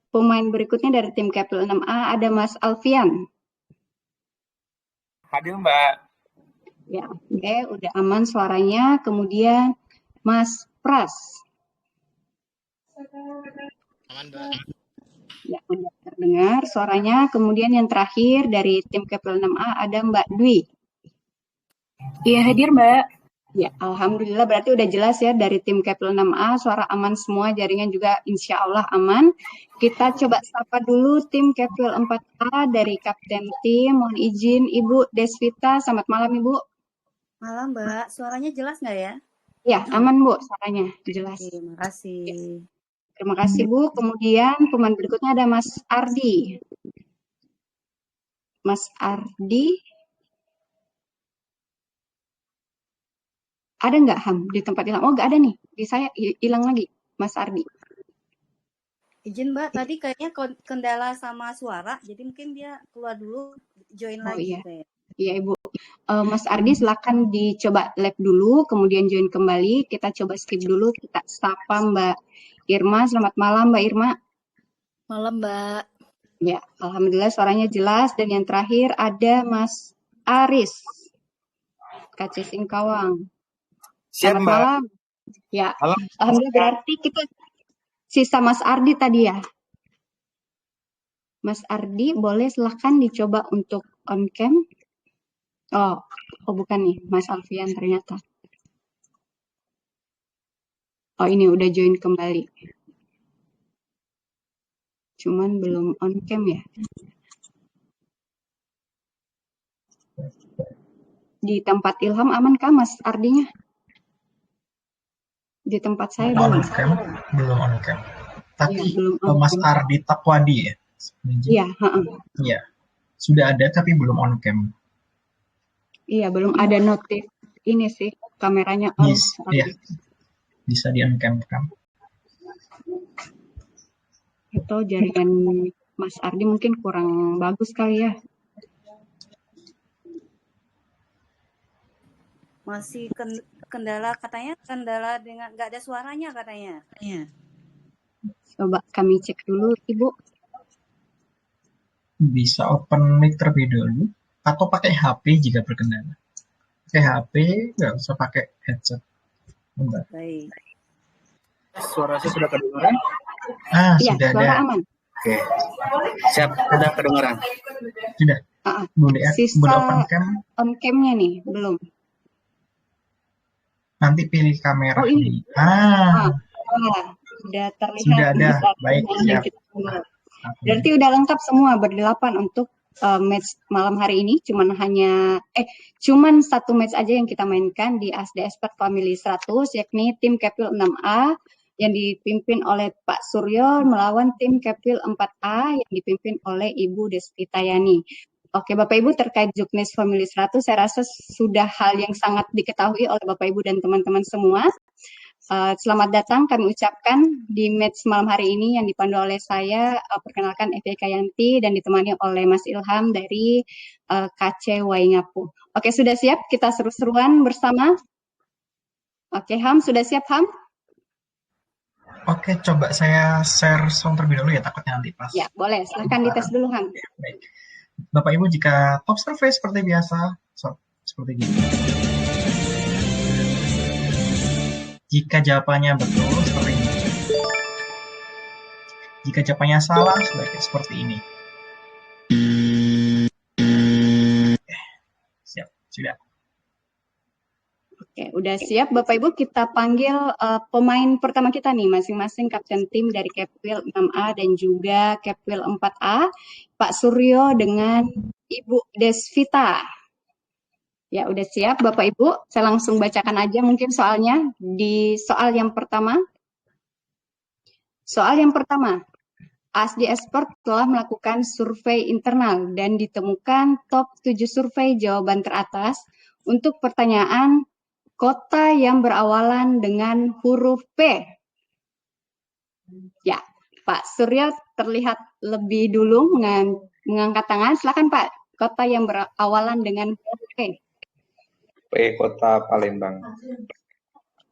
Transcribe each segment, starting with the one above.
pemain berikutnya dari tim Kepil 6A ada Mas Alfian. Hadir, Mbak. Ya, oke, udah aman suaranya. Kemudian Mas Pras. Aman, Mbak. Ya, udah terdengar suaranya. Kemudian yang terakhir dari tim Kepil 6A ada Mbak Dwi. Iya, hadir, Mbak. Ya, alhamdulillah berarti udah jelas ya dari tim Kepil 6A, suara aman semua, jaringan juga insya Allah aman. Kita coba sapa dulu tim Kepil 4A dari Kapten Tim. Mohon izin Ibu Desvita, selamat malam Ibu. Malam, Mbak. Suaranya jelas nggak ya? Ya, aman Bu, suaranya jelas. Terima kasih. Terima kasih Bu. Kemudian pemain berikutnya ada Mas Ardi. Mas Ardi, ada nggak Ham di tempat hilang? Oh, nggak ada nih. Di saya hilang lagi, Mas Ardi. Izin Mbak, tadi kayaknya kendala sama suara, jadi mungkin dia keluar dulu, join lagi. Iya. Iya Ibu. Mas Ardi silakan dicoba lab dulu, kemudian join kembali. Kita coba skip dulu, kita sapa Mbak Irma. Selamat malam Mbak Irma. Malam, Mbak. Ya, alhamdulillah suaranya jelas. Dan yang terakhir ada Mas Aris, KC Singkawang. Siap, Selamat Mbak. malam. Ya, Malam. alhamdulillah berarti kita sisa Mas Ardi tadi ya. Mas Ardi, boleh silahkan dicoba untuk on cam. Oh bukan nih, Mas Alfian ternyata. Oh ini udah join kembali. Cuman belum on cam ya. Di tempat Ilham aman kah Mas Ardinya? Di tempat saya belum on cam. Tapi ya, belum Mas Ardi Takwadi ya? Iya, Iya. Sudah ada tapi belum on cam. Iya, belum ada notif ini sih, kameranya on. Iya. Bisa di on cam kan? Atau jaringan Mas Ardi mungkin kurang bagus kali ya. Masih kendala katanya, kendala dengan nggak ada suaranya katanya. Iya. Coba kami cek dulu, Ibu. Bisa open mic terlebih dulu, atau pakai HP jika berkendala. Pakai HP, nggak usah pakai headset. Bentar. Baik. Suara saya sudah kedengaran? Iya, sudah suara ada. aman. Oke. Siap, sudah kedengaran. Sudah. Boleh open cam? On cam-nya nih, belum. Nanti pilih kamera. Oh ini. Sudah terlihat. Sudah ada. Baik, siap. Berarti udah lengkap semua berdelapan untuk match malam hari ini. Cuman satu match aja yang kita mainkan di ASD Expert Family 100, yakni tim Kepil 6A yang dipimpin oleh Pak Suryo melawan tim Kepil 4A yang dipimpin oleh Ibu Desvita Yani. Oke, Bapak Ibu, terkait Juknis Family 100, saya rasa sudah hal yang sangat diketahui oleh Bapak Ibu dan teman-teman semua. Selamat datang kami ucapkan di match malam hari ini yang dipandu oleh saya, perkenalkan Evi Kayanti dan ditemani oleh Mas Ilham dari KC Waingapu. Oke, sudah siap kita seru-seruan bersama? Oke, Ham, sudah siap Ham? Oke, coba saya share sound terlebih dulu ya, takutnya nanti pas. Ya, boleh. Silahkan dites dulu, Ham. Baik. Bapak Ibu, jika top survei seperti biasa, seperti gini. Jika jawabannya betul, seperti ini. Jika jawabannya salah, seperti ini. Siap, sudah. Oke, udah siap Bapak Ibu, kita panggil pemain pertama kita nih, masing-masing kapten tim dari Kepil 6A dan juga Kepil 4A, Pak Suryo dengan Ibu Desvita. Ya, udah siap Bapak Ibu, saya langsung bacakan aja mungkin soalnya. Di soal yang pertama, ASD Expert telah melakukan survei internal dan ditemukan top 7 survei jawaban teratas untuk pertanyaan kota yang berawalan dengan huruf P. Ya, Pak Suryo terlihat lebih dulu mengangkat tangan. Silakan Pak, kota yang berawalan dengan huruf P. P, Kota Palembang.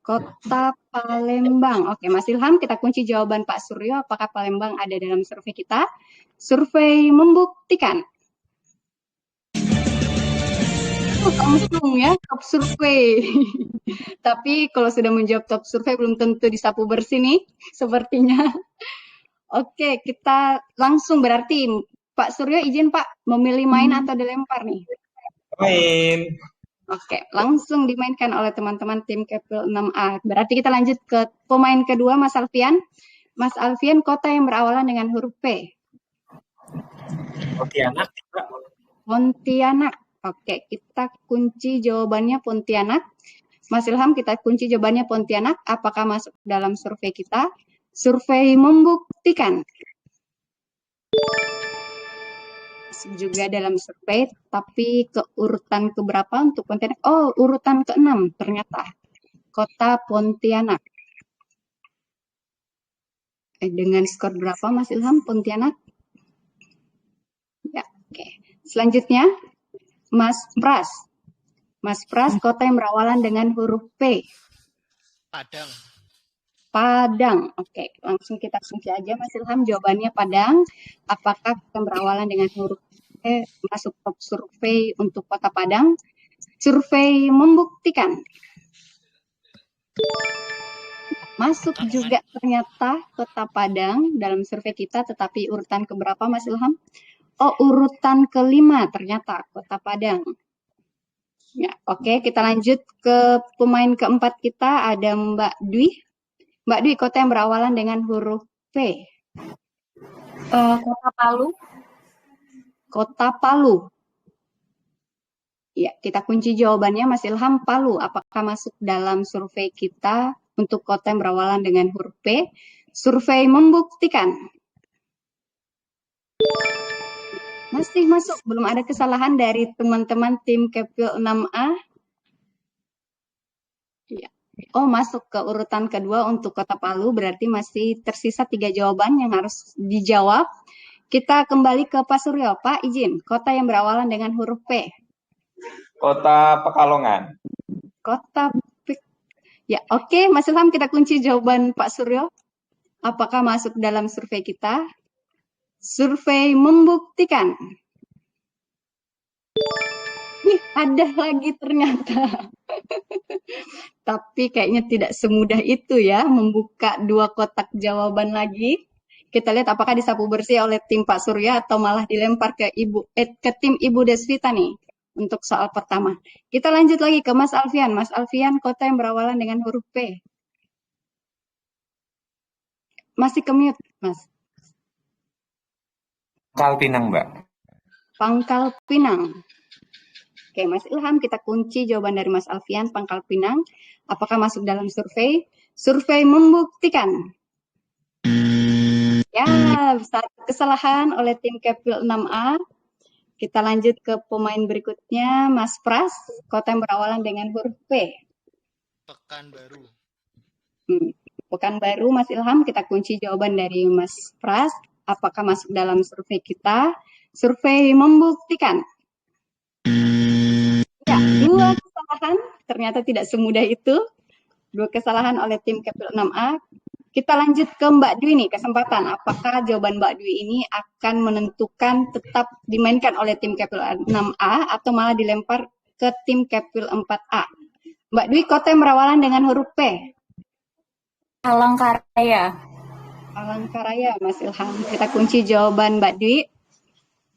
Kota Palembang. Oke, Mas Ilham, kita kunci jawaban Pak Suryo. Apakah Palembang ada dalam survei kita? Survei membuktikan. Langsung ya, top survei. Tapi kalau sudah menjawab top survei belum tentu disapu bersih nih, sepertinya. Oke, kita langsung berarti Pak Suryo izin Pak memilih main atau dilempar nih? Main. Oke, langsung dimainkan oleh teman-teman tim Kepil 6A. Berarti kita lanjut ke pemain kedua, Mas Alfian. Mas Alfian, kota yang berawalan dengan huruf P. Pontianak. Pontianak. Oke, kita kunci jawabannya Pontianak. Mas Ilham, kita kunci jawabannya Pontianak. Apakah masuk dalam survei kita? Survei membuktikan. Juga dalam survei, tapi ke urutan keberapa untuk Pontianak? Oh, urutan ke-6 ternyata. Kota Pontianak. Dengan skor berapa Mas Ilham Pontianak? Ya, oke. Selanjutnya, Mas Pras. Mas Pras, kota yang berawalan dengan huruf P. Padang. Padang. Oke, langsung kita kunci aja Mas Ilham jawabannya Padang. Apakah yang berawalan dengan huruf P masuk top survei untuk kota Padang? Survei membuktikan. Masuk juga ternyata kota Padang dalam survei kita, tetapi urutan keberapa Mas Ilham? Oh, urutan ke-5 ternyata kota Padang. Ya, oke, kita lanjut ke pemain keempat kita, ada Mbak Dwi. Mbak Dwi, kota yang berawalan dengan huruf P. Kota Palu. Kota Palu. Ya, kita kunci jawabannya Mas Ilham, Palu. Apakah masuk dalam survei kita untuk kota yang berawalan dengan huruf P? Survei membuktikan. Masih masuk, belum ada kesalahan dari teman-teman tim Kepil 6A. Ya. Oh, masuk ke urutan kedua untuk kota Palu, berarti masih tersisa 3 jawaban yang harus dijawab. Kita kembali ke Pak Suryo. Pak, izin, kota yang berawalan dengan huruf P. Kota Pekalongan. Kota Ya, oke, Mas Ilham, kita kunci jawaban Pak Suryo. Apakah masuk dalam survei kita? Survei membuktikan. Nih, ada lagi ternyata. Tapi kayaknya tidak semudah itu ya, membuka 2 kotak jawaban lagi. Kita lihat apakah disapu bersih oleh tim Pak Surya atau malah dilempar ke tim Ibu Desvita nih untuk soal pertama. Kita lanjut lagi ke Mas Alfian. Mas Alfian, kota yang berawalan dengan huruf P. Masih ke-mute, Mas. Pangkal Pinang, Mbak. Pangkal Pinang. Oke, Mas Ilham, kita kunci jawaban dari Mas Alfian, Pangkal Pinang. Apakah masuk dalam survei? Survei membuktikan. Ya, satu kesalahan oleh tim Kepil 6A. Kita lanjut ke pemain berikutnya, Mas Pras, kota yang berawalan dengan huruf P. Pekanbaru. Pekanbaru, Mas Ilham, kita kunci jawaban dari Mas Pras. Apakah masuk dalam survei kita? Survei membuktikan. Ya, 2 kesalahan, ternyata tidak semudah itu. 2 kesalahan oleh tim Kepil 6A. Kita lanjut ke Mbak Dwi nih, kesempatan. Apakah jawaban Mbak Dwi ini akan menentukan tetap dimainkan oleh tim Kepil 6A atau malah dilempar ke tim Kepil 4A? Mbak Dwi, kota yang berawalan dengan huruf P. Palangkaraya. Palangkaraya, Mas Ilham. Kita kunci jawaban Mbak Dwi.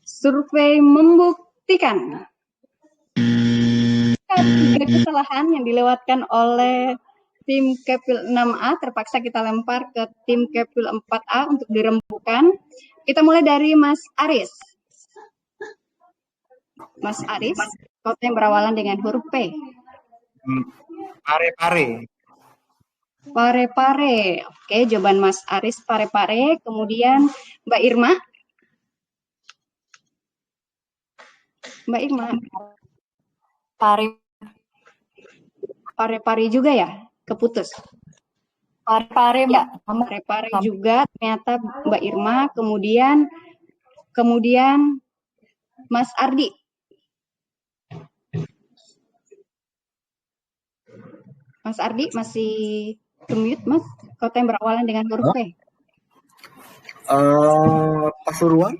Survei membuktikan. 3 kesalahan yang dilewatkan oleh tim Kepil 6A, terpaksa kita lempar ke tim Kepil 4A untuk dirembukan. Kita mulai dari Mas Aris. Mas Aris, kota yang berawalan dengan huruf P. Parepare. Parepare. Oke, jawaban Mas Aris Parepare. Kemudian Mbak Irma. Mbak Irma. Parepare juga ya? Keputus. Parepare, Mbak. Ya, Parepare juga ternyata Mbak Irma. Kemudian Mas Ardi. Mas Ardi masih mute, Mas. Kota yang berawalan dengan huruf P. Pasuruan.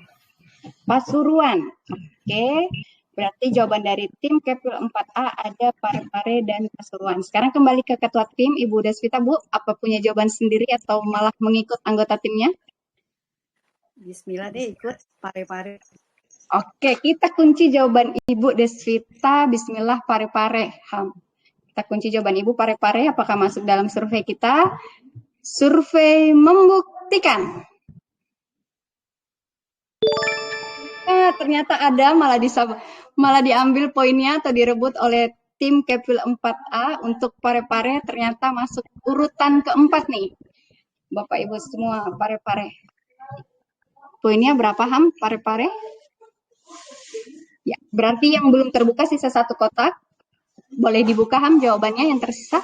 Pasuruan. Oke. Berarti jawaban dari tim Kepil 4A ada Parepare dan Pasuruan. Sekarang kembali ke ketua tim, Ibu Desvita, Bu. Apa punya jawaban sendiri atau malah mengikut anggota timnya? Bismillah deh ikut Parepare. Oke, kita kunci jawaban Ibu Desvita. Bismillah, Parepare. Kita kunci jawaban Ibu Parepare. Apakah masuk dalam survei kita? Survei membuktikan. Ternyata ada, malah diambil poinnya atau direbut oleh tim Kepil 4A untuk Parepare. Ternyata masuk urutan keempat nih. Bapak Ibu semua, Parepare. Poinnya berapa, Ham, Parepare? Ya, berarti yang belum terbuka sisa satu kotak. Boleh dibuka, Ham, jawabannya yang tersisa.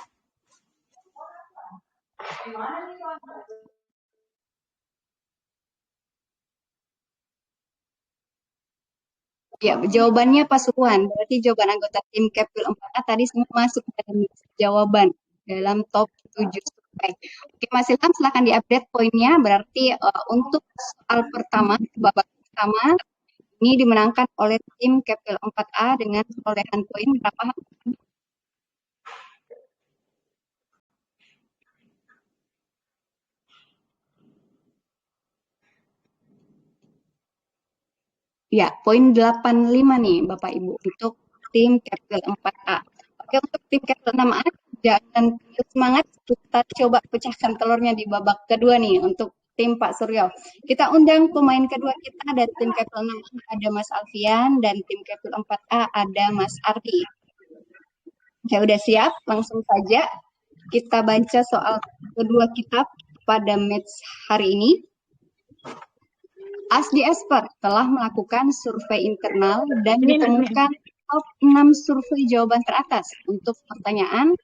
Ya, jawabannya Pasuruan. Berarti jawaban anggota tim Kepil 4A tadi semua masuk dalam jawaban, dalam top 7 survei. Oke, Mas Ilham, silahkan diupdate poinnya. Berarti untuk soal pertama, babak pertama, ini dimenangkan oleh tim Kepil 4A dengan perolehan poin berapa? Ya, poin 85 nih Bapak Ibu untuk tim Kepil 4A. Oke, untuk tim Kepil 6A, jangan semangat, kita coba pecahkan telurnya di babak kedua nih untuk tim Pak Suryo. Kita undang pemain kedua kita dari tim Kepil 6A, ada Mas Alfian, dan tim Kepil 4A ada Mas Ardi. Oke, udah siap? Langsung saja kita baca soal kedua kita pada match hari ini. ASDI Expert telah melakukan survei internal dan ditemukan top 6 survei jawaban teratas untuk pertanyaan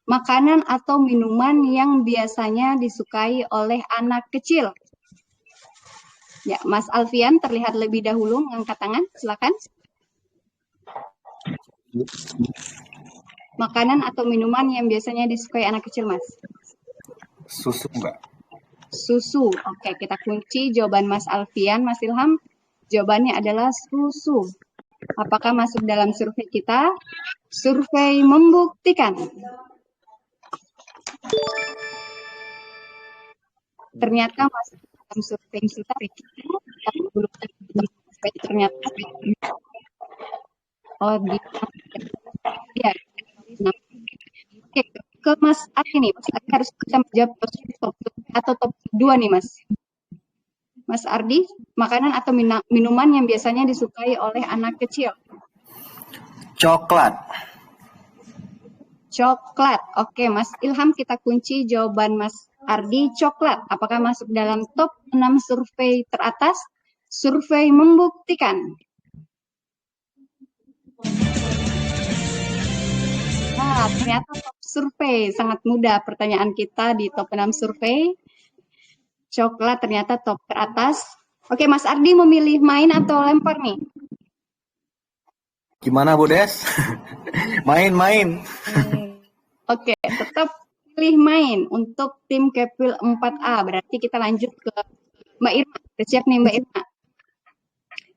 makanan atau minuman yang biasanya disukai oleh anak kecil. Ya, Mas Alfian terlihat lebih dahulu mengangkat tangan, silakan. Makanan atau minuman yang biasanya disukai anak kecil, Mas? Susu, Mbak. Susu. Oke, kita kunci jawaban Mas Alfian. Mas Ilham, jawabannya adalah susu. Apakah masuk dalam survei kita? Survei membuktikan. Ternyata masuk dalam survei kita. Ternyata ya. Oke, ke Mas Ari nih. Mas Ari harus bisa menjawab atau top 2 nih, Mas. Mas Ardi, makanan atau minuman yang biasanya disukai oleh anak kecil? Coklat. Coklat. Oke, Mas Ilham, kita kunci jawaban Mas Ardi, coklat. Apakah masuk dalam top 6 survei teratas? Survei membuktikan. Nah, ternyata top survei. Sangat mudah pertanyaan kita di top 6 survei. Coklat ternyata top teratas. Oke, Mas Ardi memilih main atau lempar nih? Gimana, Bu Des? Main. Oke, tetap pilih main untuk tim Kepil 4A. Berarti kita lanjut ke Mbak Irma. Siap nih Mbak Irma.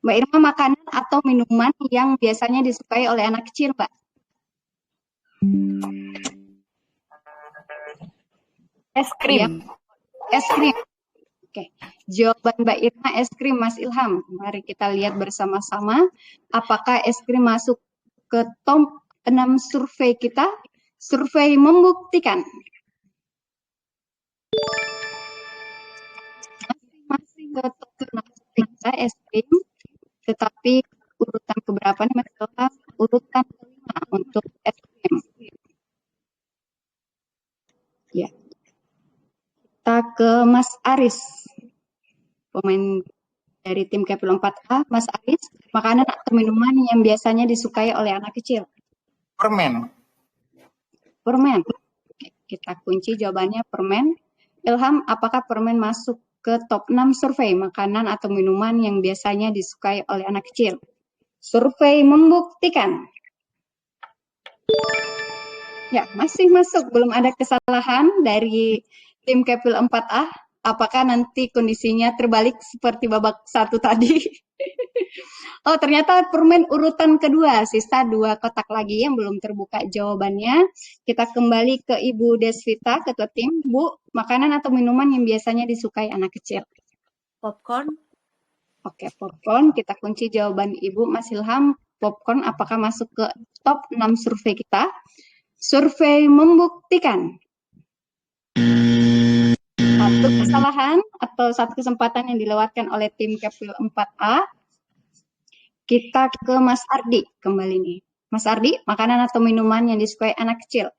Mbak Irma, makanan atau minuman yang biasanya disukai oleh anak kecil, Mbak? Es krim. Ya. Es krim. Oke, jawaban Mbak Irma es krim. Mas Ilham, mari kita lihat bersama-sama apakah es krim masuk ke top 6 survei kita. Survei membuktikan. Masih ke top 6 kita es krim, tetapi urutan keberapa nih Mas Ilham? Urutan kelima untuk es krim. Ya. Kita ke Mas Aris, pemain dari tim Kepil 4A. Mas Aris, makanan atau minuman yang biasanya disukai oleh anak kecil? Permen. Permen. Kita kunci jawabannya permen. Ilham, apakah permen masuk ke top 6 survei makanan atau minuman yang biasanya disukai oleh anak kecil? Survei membuktikan. Ya, masih masuk. Belum ada kesalahan dari tim Kepil 4A. Apakah nanti kondisinya terbalik seperti babak 1 tadi? Oh, ternyata permen urutan kedua. Sisa 2 kotak lagi yang belum terbuka jawabannya. Kita kembali ke Ibu Desvita, Ketua Tim. Bu, makanan atau minuman yang biasanya disukai anak kecil? Popcorn. Oke, popcorn. Kita kunci jawaban Ibu. Mas Ilham, popcorn apakah masuk ke top 6 survei kita? Survei membuktikan satu kesalahan atau satu kesempatan yang dilewatkan oleh tim Kepil 4A. Kita ke Mas Ardi kembali nih. Mas Ardi, makanan atau minuman yang disukai anak kecil?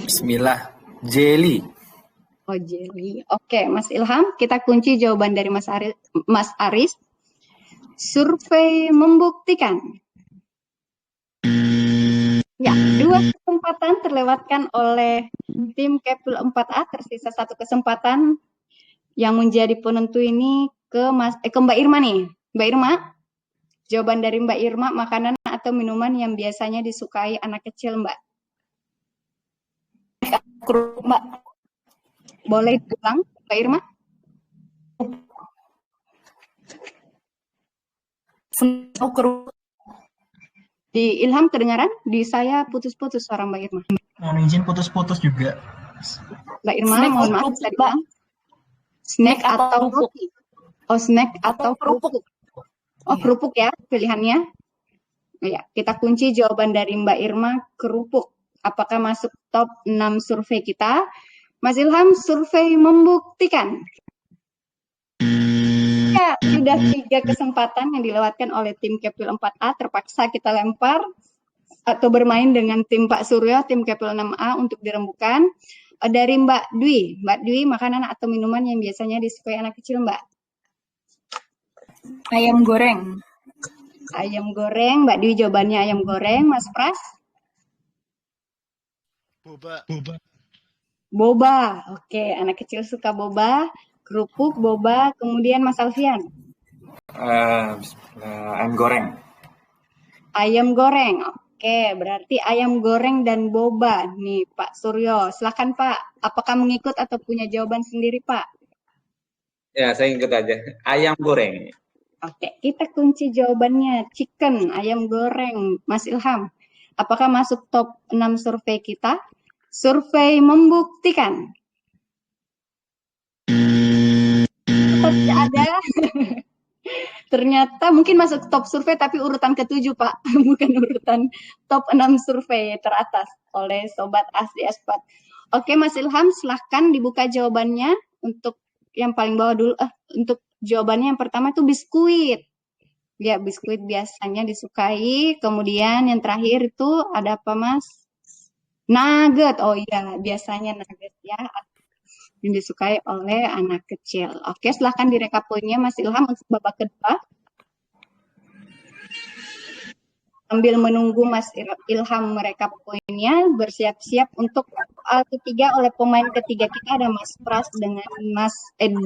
Bismillah. Jelly. Oh, jelly. Oke, Mas Ilham, kita kunci jawaban dari Mas Aris. Survei membuktikan. Ya, 2 kesempatan terlewatkan oleh tim Kepil 4A, tersisa 1 kesempatan yang menjadi penentu ini ke Mbak Irma nih. Mbak Irma, jawaban dari Mbak Irma, makanan atau minuman yang biasanya disukai anak kecil, Mbak? Kerupuk, Mbak. Boleh diulang, Mbak Irma? Kerupuk. Di Ilham kedengaran? Di saya putus-putus suara Mbak Irma. Mohon izin putus-putus juga. Mbak Irma, Snack mohon atau maaf, kerupuk, bisa diulang. Snack atau kerupuk. roti? Oh, snack atau kerupuk. Oh, kerupuk ya pilihannya. Ya, kita kunci jawaban dari Mbak Irma, kerupuk. Apakah masuk top 6 survei kita? Mas Ilham, survei membuktikan. Ya, sudah 3 kesempatan yang dilewatkan oleh tim Kepil 4A. Terpaksa kita lempar atau bermain dengan tim Pak Suryo, tim Kepil 6A untuk dirembukan. Dari Mbak Dwi. Mbak Dwi, makanan atau minuman yang biasanya disukai anak kecil, Mbak? Ayam goreng. Ayam goreng. Mbak Dwi jawabannya ayam goreng. Mas Pras? Boba. Boba. Oke, anak kecil suka boba. Kerupuk, boba. Kemudian Mas Alfian? Ayam goreng. Ayam goreng. Oke, berarti ayam goreng dan boba. Nih, Pak Suryo. Silakan, Pak. Apakah mengikut atau punya jawaban sendiri, Pak? Ya, saya ikut aja. Ayam goreng. Oke, kita kunci jawabannya. Chicken, ayam goreng. Mas Ilham, apakah masuk top 6 survei kita? Survei membuktikan. Tidak ada. Ternyata mungkin masuk top survei tapi urutan ke-7, Pak. Bukan urutan top 6 survei teratas oleh Sobat ASDS4. Oke, Mas Ilham, silahkan dibuka jawabannya untuk yang paling bawah dulu. Untuk jawabannya yang pertama itu biskuit. Ya, biskuit biasanya disukai. Kemudian yang terakhir itu ada apa, Mas? Nugget. Oh iya, biasanya nugget ya. Yang disukai oleh anak kecil. Oke, silahkan direkap poinnya Mas Ilham untuk babak kedua. Sambil menunggu Mas Ilham merekap poinnya, bersiap-siap untuk soal ketiga oleh pemain ketiga kita ada Mas Pras dengan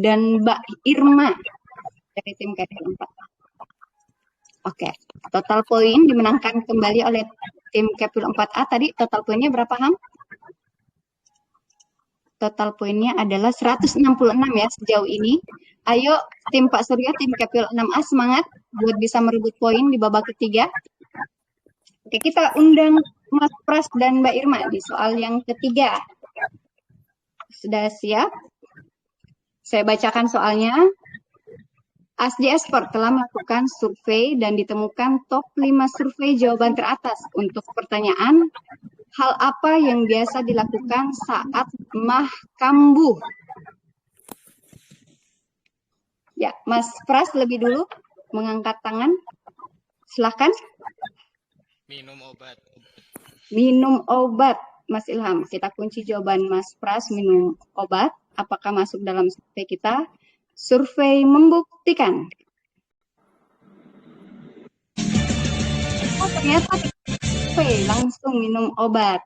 dan Mbak Irma dari tim Kepil 4. Oke, total poin dimenangkan kembali oleh tim Kepil 4A. Tadi total poinnya berapa, Ham? Total poinnya adalah 166 ya sejauh ini. Ayo tim Pak Suryo, tim Kepil 6A semangat buat bisa merebut poin di babak ketiga. Oke, kita undang Mas Pras dan Mbak Irma di soal yang ketiga. Sudah siap? Saya bacakan soalnya. ASDS4 telah melakukan survei dan ditemukan top 5 survei jawaban teratas untuk pertanyaan hal apa yang biasa dilakukan saat mah kambuh? Ya, Mas Pras lebih dulu mengangkat tangan. Silahkan. Minum obat. Minum obat, Mas Ilham. Kita kunci jawaban Mas Pras, minum obat. Apakah masuk dalam survei kita? Survei membuktikan. Oh, ternyata survei langsung minum obat.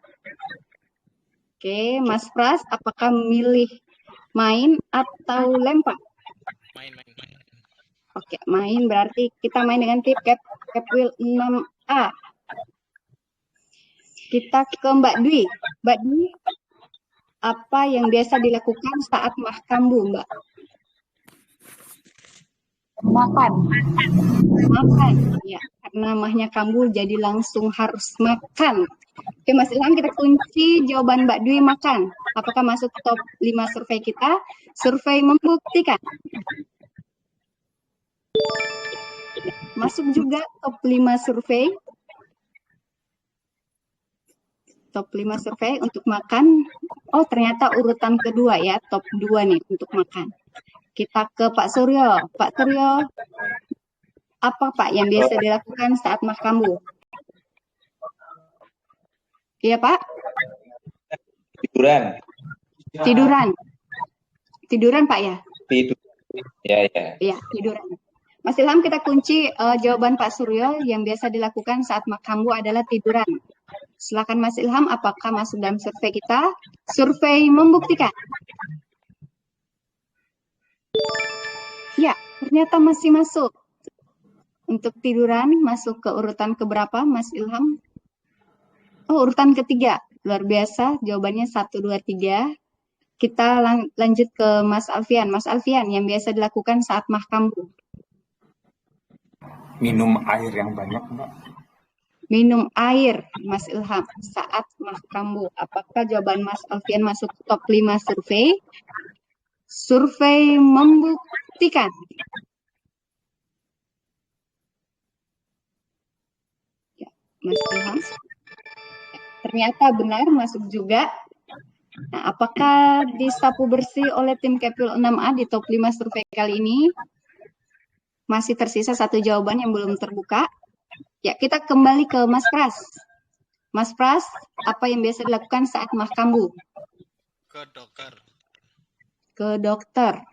Oke, Mas Pras, apakah memilih main atau lempar? Main. Oke, main berarti kita main dengan tip Kepil 6A. Kita ke Mbak Dwi. Mbak Dwi, apa yang biasa dilakukan saat mah kambuh, Mbak? Makan. Makan. Ya, karena mahnya kambuh jadi langsung harus makan. Oke, Mas Ilham, kita kunci jawaban Mbak Dwi makan. Apakah masuk top 5 survei kita? Survei membuktikan. Masuk juga top 5 survei. Top 5 survei untuk makan. Oh, ternyata urutan kedua ya, top 2 nih untuk makan. Kita ke Pak Suryo. Pak Suryo, apa Pak yang biasa dilakukan saat mah kambuh? Iya Pak? Tiduran. Tiduran. Tiduran Pak ya? Tidur. Ya. Iya, tiduran. Mas Ilham, kita kunci jawaban Pak Suryo yang biasa dilakukan saat mah kambuh adalah tiduran. Silakan Mas Ilham, apakah masuk dalam survei kita? Survei membuktikan. Ya, ternyata masih masuk. Untuk tiduran masuk ke urutan keberapa, Mas Ilham? Oh, urutan ketiga. Luar biasa, jawabannya 1, 2, 3. Kita lanjut ke Mas Alfian. Mas Alfian, yang biasa dilakukan saat mah kambuh. Minum air yang banyak, Mbak. Minum air, Mas Ilham, saat mah kambuh. Apakah jawaban Mas Alfian masuk top 5 survei? Survei membuktikan. Ya, Mas Ilham. Ternyata benar, masuk juga. Nah, apakah disapu bersih oleh tim Kepil 6A di top 5 survei kali ini? Masih tersisa satu jawaban yang belum terbuka. Ya, kita kembali ke Mas Pras. Mas Pras, apa yang biasa dilakukan saat mah kambuh? Ke dokter. Ke dokter.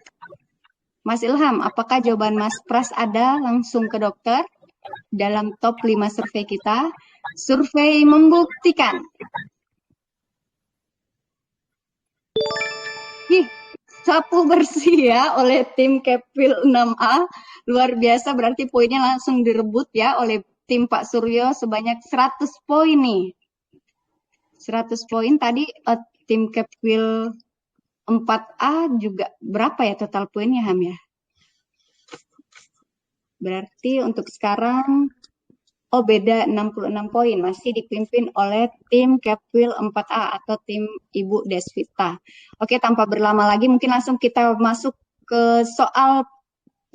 Mas Ilham, apakah jawaban Mas Pras ada langsung ke dokter? Dalam top 5 survei kita, survei membuktikan. Sapu bersih ya oleh tim Kepil 6A. Luar biasa, berarti poinnya langsung direbut ya oleh tim Pak Suryo sebanyak 100 poin nih. 100 poin tadi tim Kepil 4A juga berapa ya total poinnya Ham ya? Berarti untuk sekarang beda 66 poin, masih dipimpin oleh tim Kepil 4A atau tim Ibu Desvita. Oke, tanpa berlama lagi mungkin langsung kita masuk ke soal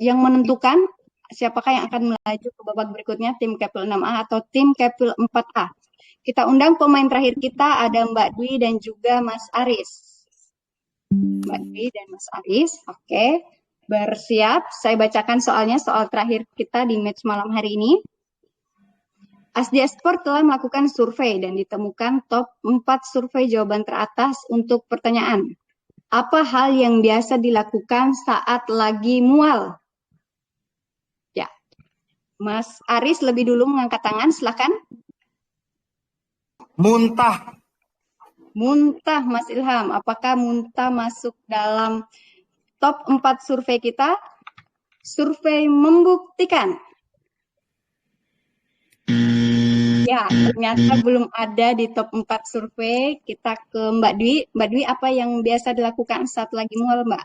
yang menentukan siapakah yang akan melaju ke babak berikutnya, tim Kepil 6A atau tim Kepil 4A. Kita undang pemain terakhir kita, ada Mbak Dwi dan juga Mas Aris. Mbak Dwi dan Mas Aris, oke. Bersiap, saya bacakan soalnya, soal terakhir kita di match malam hari ini. ASDS Sport telah melakukan survei dan ditemukan top 4 survei jawaban teratas untuk pertanyaan. Apa hal yang biasa dilakukan saat lagi mual? Ya, Mas Aris lebih dulu mengangkat tangan, silakan. Muntah. Muntah, Mas Ilham. Apakah muntah masuk dalam top 4 survei kita? Survei membuktikan. Ya, ternyata belum ada di top 4 survei. Kita ke Mbak Dwi. Mbak Dwi, apa yang biasa dilakukan saat lagi mual, Mbak?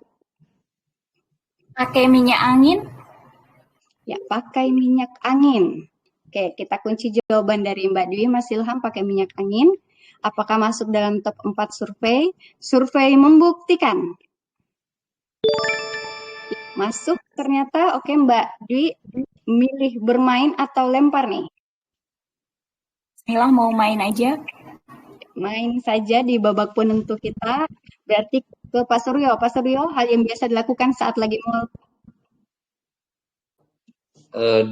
Pakai minyak angin. Ya, pakai minyak angin. Oke, kita kunci jawaban dari Mbak Dwi. Mas Ilham pakai minyak angin. Apakah masuk dalam top 4 survei? Survei membuktikan. Masuk ternyata. Oke, Mbak Dwi milih bermain atau lempar nih? Bismillah, mau main aja. Main saja di babak penentu kita. Berarti ke Pak Suryo. Pak Suryo, hal yang biasa dilakukan saat lagi mual.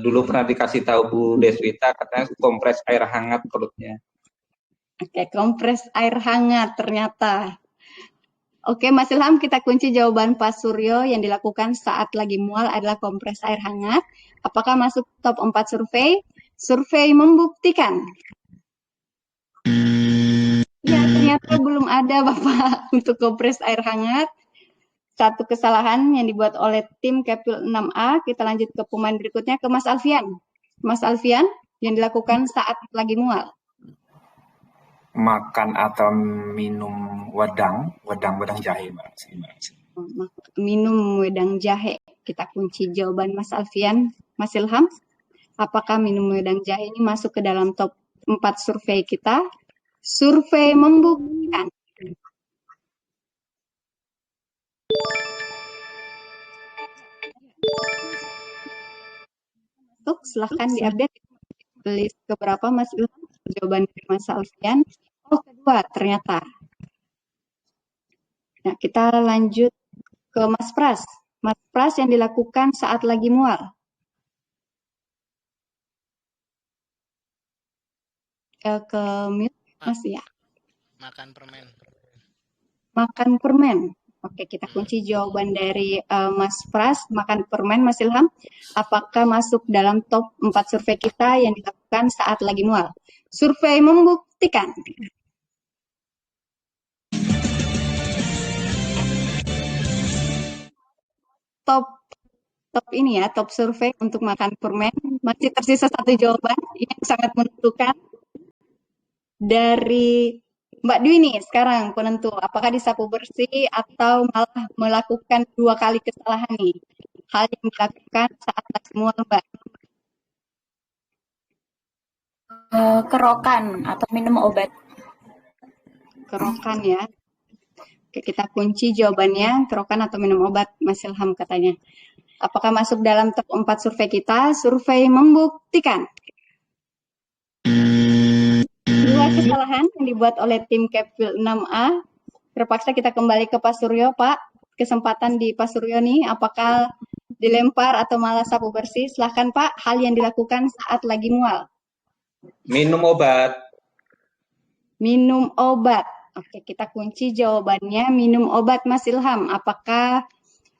Dulu pernah dikasih tahu Bu Deswita, katanya kompres air hangat perutnya. Oke, kompres air hangat ternyata. Oke, Mas Ilham, kita kunci jawaban Pak Suryo yang dilakukan saat lagi mual adalah kompres air hangat. Apakah masuk top 4 survei? Survei membuktikan. Ya, ternyata belum ada Bapak untuk kompres air hangat. Satu kesalahan yang dibuat oleh tim Kepil 6A. Kita lanjut ke pemain berikutnya, ke Mas Alfian. Mas Alfian, yang dilakukan saat lagi mual. Makan atau minum wedang jahe, Mbak. Minum wedang jahe. Kita kunci jawaban Mas Alfian. Mas Ilham, apakah minum wedang jahe ini masuk ke dalam top 4 survei kita? Survei membuktikan. Silahkan diupdate list keberapa Mas Ilham? Jawaban dari Mas Alfian. Oh, kedua ternyata. Nah, kita lanjut ke Mas Pras. Mas Pras yang dilakukan saat lagi mual. Ke mute, Mas ya. Makan permen. Makan permen. Oke, kita kunci jawaban dari Mas Pras, makan permen, Mas Ilham. Apakah masuk dalam top 4 survei kita yang dilakukan saat lagi mual? Survei membuktikan. Top ini ya, top survei untuk makan permen. Masih tersisa satu jawaban yang sangat menentukan. Dari Mbak Dwi nih sekarang penentu, apakah disapu bersih atau malah melakukan 2 kali kesalahan nih? Hal yang dilakukan saat lagi mual, Mbak. Kerokan atau minum obat. Kerokan ya. Oke, kita kunci jawabannya, kerokan atau minum obat, Mas Ilham katanya. Apakah masuk dalam top 4 survei kita? Survei membuktikan. 2 kesalahan yang dibuat oleh tim Kepwil 6A. Terpaksa kita kembali ke Pak Suryo, Pak. Kesempatan di Pak Suryo nih, apakah dilempar atau malah sapu bersih? Silahkan Pak, hal yang dilakukan saat lagi mual. Minum obat. Minum obat. Oke, kita kunci jawabannya minum obat, Mas Ilham. Apakah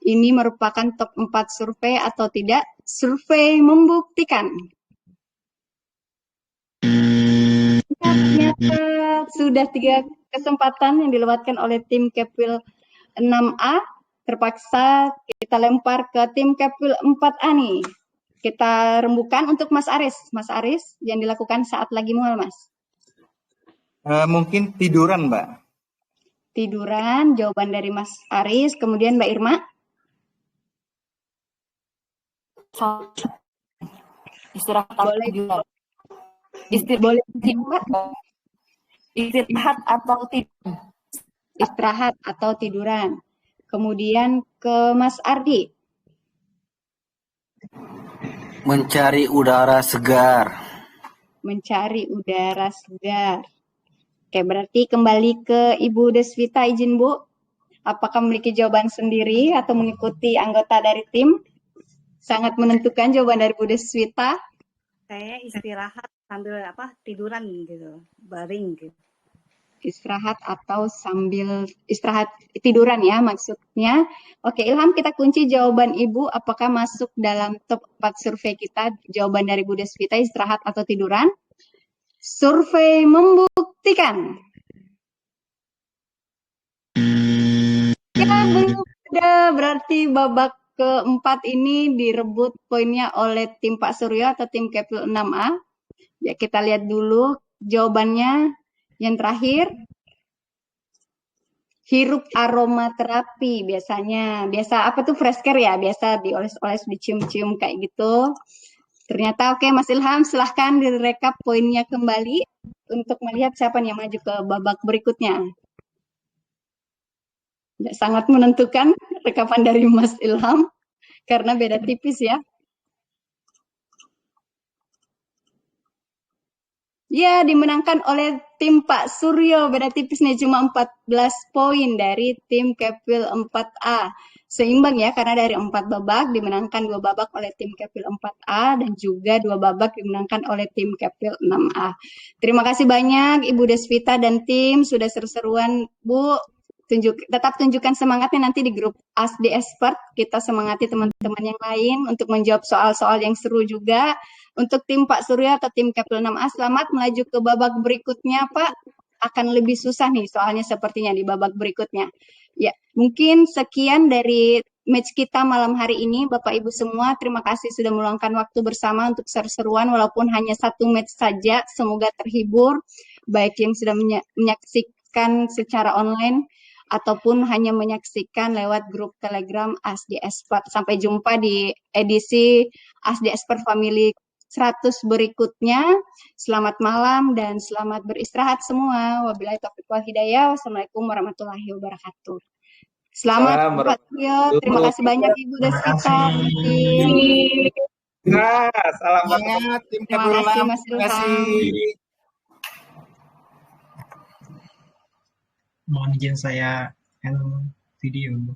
ini merupakan top 4 survei atau tidak? Survei membuktikan. Ternyata sudah 3 kesempatan yang dilewatkan oleh tim Kepwil 6A. Terpaksa kita lempar ke tim Kepwil 4A nih. Kita rembukan untuk Mas Aris. Mas Aris, yang dilakukan saat lagi mual, Mas. Mungkin tiduran, Mbak. Tiduran, jawaban dari Mas Aris. Kemudian Mbak Irma. Istirahat Boleh. juga. Boleh Istirahat atau tidur. Istirahat atau tiduran. Kemudian ke Mas Ardi. Mencari udara segar. Mencari udara segar. Oke, berarti kembali ke Ibu Deswita, izin Bu. Apakah memiliki jawaban sendiri atau mengikuti anggota dari tim? Sangat menentukan jawaban dari Bu Deswita. Saya istirahat sambil tiduran gitu, baring gitu. Istirahat atau sambil istirahat tiduran ya maksudnya. Oke, Ilham, kita kunci jawaban Ibu apakah masuk dalam top 4 survei kita. Jawaban dari Bu Deswita, istirahat atau tiduran. Survei membuktikan. Ya, belum ada. Berarti babak keempat ini direbut poinnya oleh tim Pak Suryo atau tim Kepwil 6A. Ya, kita lihat dulu jawabannya. Yang terakhir, hirup aromaterapi biasanya. Biasa apa tuh fresh care ya? Biasa dioles-oles, dicium-cium kayak gitu. Ternyata oke, Mas Ilham, silahkan direkap poinnya kembali untuk melihat siapa yang maju ke babak berikutnya. Sangat menentukan rekapan dari Mas Ilham karena beda tipis ya. Ya, dimenangkan oleh tim Pak Suryo, beda tipis nih, cuma 14 poin dari tim Kepwil 4A. Seimbang ya, karena dari 4 babak dimenangkan 2 babak oleh tim Kepwil 4A dan juga 2 babak dimenangkan oleh tim Kepwil 6A. Terima kasih banyak Ibu Deswita dan tim, sudah seru-seruan Bu. Tetap tunjukkan semangatnya nanti di grup ASD Expert. Kita semangati teman-teman yang lain untuk menjawab soal-soal yang seru juga. Untuk tim Pak Surya atau tim Kepwil 6A, selamat melaju ke babak berikutnya, Pak. Akan lebih susah nih soalnya sepertinya di babak berikutnya. Ya, mungkin sekian dari match kita malam hari ini. Bapak Ibu semua, terima kasih sudah meluangkan waktu bersama untuk seru-seruan walaupun hanya 1 match saja. Semoga terhibur baik yang sudah menyaksikan secara online ataupun hanya menyaksikan lewat grup Telegram ASD Expert. Sampai jumpa di edisi ASD Expert Family 100 berikutnya. Selamat malam dan selamat beristirahat semua. Wabillahi taufiq wal hidayah. Wassalamualaikum warahmatullahi wabarakatuh. Selamat Pak Trio. Terima kasih banyak Ibu Deswita. Salam Semangat tim Terima Kabul kasih Lam. Mas Terima kasih. Ilham. Mohon izin saya end video.